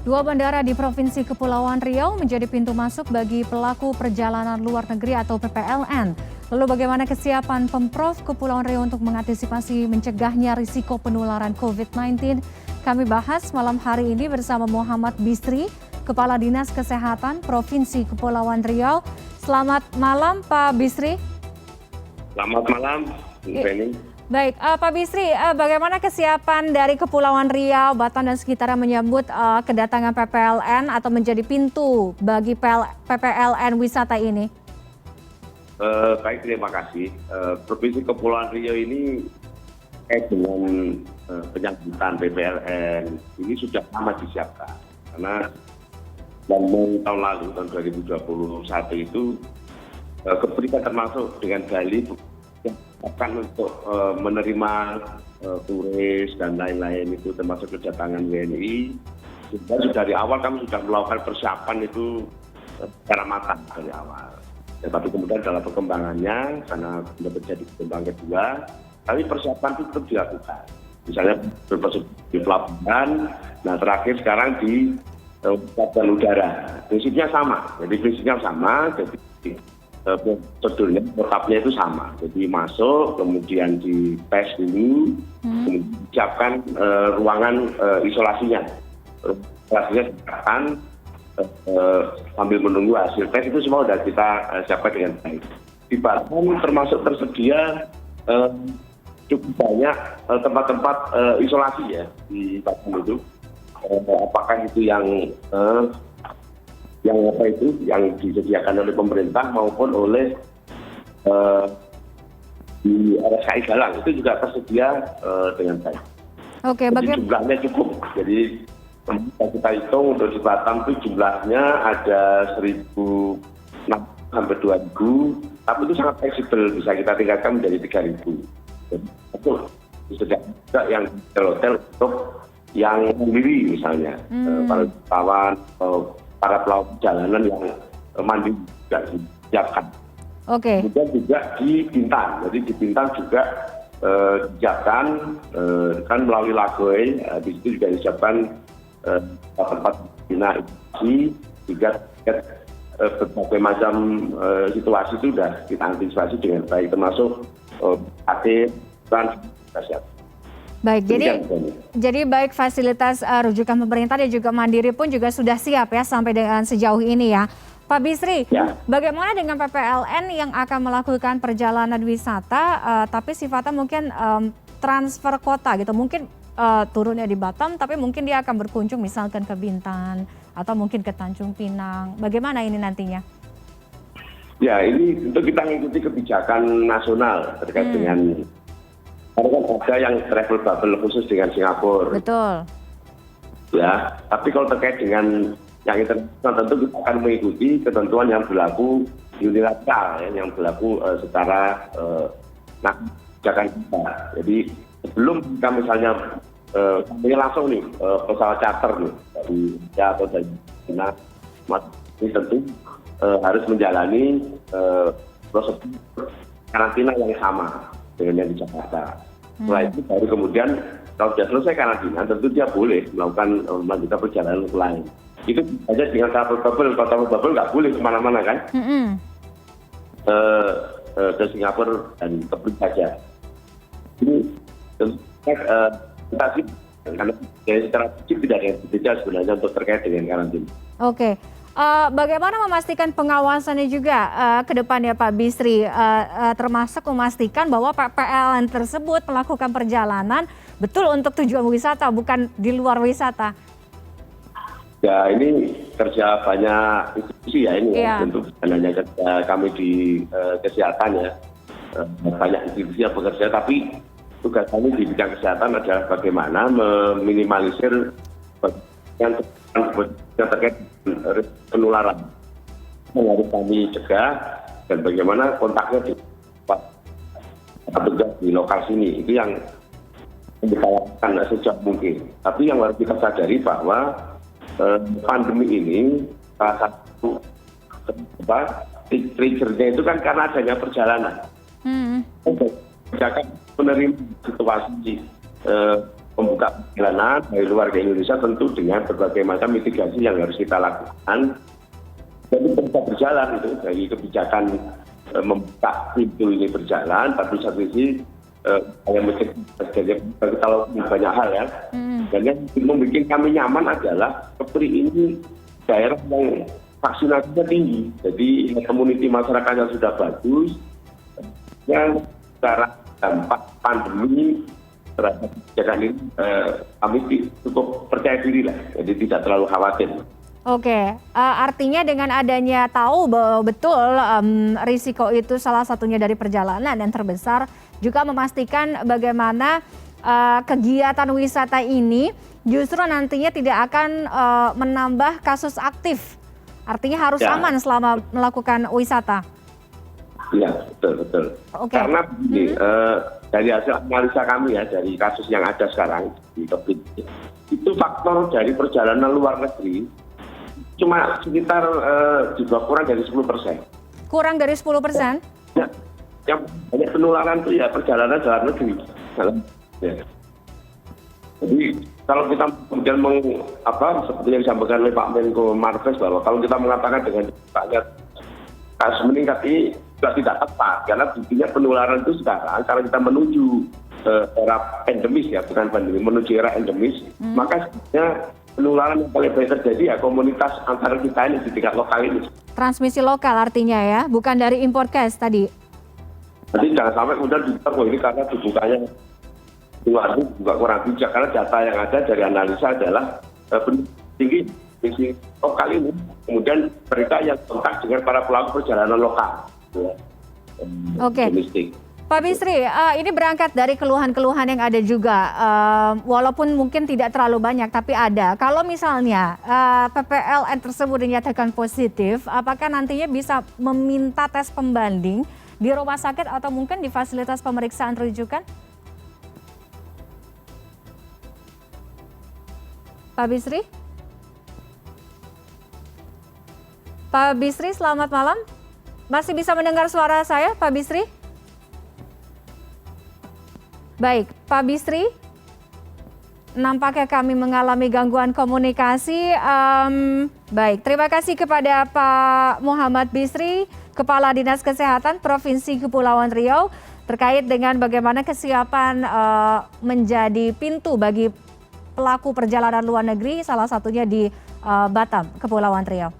Dua bandara di Provinsi Kepulauan Riau menjadi pintu masuk bagi pelaku perjalanan luar negeri atau PPLN. Lalu bagaimana kesiapan Pemprov Kepulauan Riau untuk mengantisipasi mencegahnya risiko penularan COVID-19? Kami bahas malam hari ini bersama Muhammad Bisri, Kepala Dinas Kesehatan Provinsi Kepulauan Riau. Selamat malam Pak Bisri. Selamat malam, Bu Penny. Baik, Pak Bisri, bagaimana kesiapan dari Kepulauan Riau, Batam dan sekitarnya menyambut kedatangan PPLN atau menjadi pintu bagi PPLN wisata ini? Baik, terima kasih. Provinsi Kepulauan Riau ini dengan penyambutan PPLN ini sudah lama disiapkan. Karena tahun lalu, tahun 2021 itu, keberatan termasuk dengan Bali akan untuk menerima turis dan lain-lain itu termasuk kedatangan WNI. Sudah dari awal kami sudah melakukan persiapan itu secara matang dari awal. Ya, tapi kemudian dalam perkembangannya karena sudah terjadi gelombang kedua, tapi persiapan itu tetap dilakukan. Misalnya di pelabuhan, nah terakhir sekarang di pelabuhan udara. Prinsipnya sama, jadi prosedurnya, protapnya itu sama. Jadi masuk, kemudian di tes dulu, kemudian disiapkan ruangan isolasinya. Isolasinya disiapkan sambil menunggu hasil tes itu semua sudah kita siapkan dengan baik. Di Batam termasuk tersedia cukup banyak tempat-tempat isolasi ya di Batam itu. Apakah itu yang disediakan oleh pemerintah maupun oleh di RSKI Galang itu juga tersedia dengan baik. Oke, jadi jumlahnya cukup. Jadi kita hitung untuk di Batam itu jumlahnya ada 1.600 sampai 2.000, tapi itu sangat fleksibel, bisa kita tingkatkan menjadi 3.000. Jadi itu disediakan juga yang hotel untuk yang mandiri misalnya, para wisatawan atau para pelaku perjalanan yang mandiri juga disiapkan. Oke. Kemudian juga di Bintan, jadi di Bintan juga disiapkan kan melalui Lagoy, di situ juga disiapkan tempat bina edukasi, juga berbagai macam situasi itu sudah kita antisipasi dengan baik, termasuk AT dan siap. Baik, jadi baik fasilitas rujukan pemerintah dan juga mandiri pun juga sudah siap ya sampai dengan sejauh ini ya. Pak Bisri, ya. Bagaimana dengan PPLN yang akan melakukan perjalanan wisata tapi sifatnya mungkin transfer kota gitu, mungkin turunnya di Batam tapi mungkin dia akan berkunjung misalkan ke Bintan atau mungkin ke Tanjung Pinang. Bagaimana ini nantinya? Ya, ini untuk kita mengikuti kebijakan nasional terkait dengan karena kan ada yang travel bubble khusus dengan Singapura. Betul. Ya, tapi kalau terkait dengan yang internasional tentu kita akan mengikuti ketentuan yang berlaku unilateral, ya, yang berlaku secara kebijakan kita. Jadi sebelum kita misalnya langsung nih pesawat charter nih dari Indonesia atau dari China, ini tentu harus menjalani prosedur karantina yang sama dengan yang di Jakarta. Setelah itu baru kemudian kalau sudah selesai karantina tentu dia boleh melakukan melanjutkan perjalanan ke lain. Itu saja dengan travel bubble. Kalau travel bubble nggak boleh kemana-mana kan? Ke Singapura dan ke Bali saja. Ini kita sih karena secara fisik tidak ada yang berbeda sebenarnya untuk terkait dengan karantina. Oke. Bagaimana memastikan pengawasannya juga ke depannya Pak Bisri, termasuk memastikan bahwa PPLN tersebut melakukan perjalanan betul untuk tujuan wisata, bukan di luar wisata? Ya, ini kerja banyak institusi ya ini, ya. Tentu bukan hanya kerja kami di kesehatan ya, banyak institusi yang bekerja, tapi tugas kami di bidang kesehatan adalah bagaimana meminimalisir yang terkait penularan yang harus kami cegah dan bagaimana kontaknya di lokal sini itu yang kita lakukan sejauh mungkin. Tapi yang harus kita sadari bahwa pandemi ini salah satu triggernya itu kan karena adanya perjalanan. Kebijakan menerima situasi membuka perjalanan dari luar ke Indonesia tentu dengan berbagai macam mitigasi yang harus kita lakukan. Jadi bisa berjalan itu dari kebijakan membuka pintu ini berjalan, tapi satu sisi yang mencegah kalau banyak hal ya. Dan yang membuat kami nyaman adalah Kepri ini daerah yang vaksinasinya tinggi, jadi komuniti masyarakatnya sudah bagus. Yang secara dampak pandemi terhadap kebijakan ini kami cukup percaya diri lah, jadi tidak terlalu khawatir. Oke, artinya dengan adanya tahu bahwa betul risiko itu salah satunya dari perjalanan dan terbesar, juga memastikan bagaimana kegiatan wisata ini justru nantinya tidak akan menambah kasus aktif. Artinya harus aman selama melakukan wisata. Iya, betul. Okay. Karena begini, dari hasil analisa kami ya, dari kasus yang ada sekarang di COVID, itu faktor dari perjalanan luar negeri cuma sekitar juga kurang dari 10%. Kurang dari 10%? Ya, yang banyak penularan itu ya perjalanan dalam negeri. Ya. Jadi kalau kita kemudian seperti yang disampaikan oleh Pak Menko Marves bahwa kalau kita mengatakan dengan kasus meningkat ini juga tidak tepat, karena buktinya penularan itu sekarang karena kita menuju era endemis ya, bukan pandemi, menuju era endemis, maka sebenarnya penularan yang paling banyak terjadi ya komunitas antara kita ini di tingkat lokal ini. Transmisi lokal artinya ya, bukan dari import case tadi. Jadi jangan sampai kemudian dibilang ini karena dibukanya luar juga kurang bijak, karena data yang ada dari analisa adalah tinggi lokal ini, kemudian mereka yang kontak dengan para pelaku perjalanan lokal. Oke. Pak Bisri, ini berangkat dari keluhan-keluhan yang ada juga, walaupun mungkin tidak terlalu banyak, tapi ada. Kalau misalnya PPLN tersebut dinyatakan positif, apakah nantinya bisa meminta tes pembanding di rumah sakit atau mungkin di fasilitas pemeriksaan rujukan? Pak Bisri? Pak Bisri, selamat malam. Masih bisa mendengar suara saya, Pak Bisri? Baik, Pak Bisri, nampaknya kami mengalami gangguan komunikasi. Baik, terima kasih kepada Pak Muhammad Bisri, Kepala Dinas Kesehatan Provinsi Kepulauan Riau, terkait dengan bagaimana kesiapan menjadi pintu bagi pelaku perjalanan luar negeri, salah satunya di Batam, Kepulauan Riau.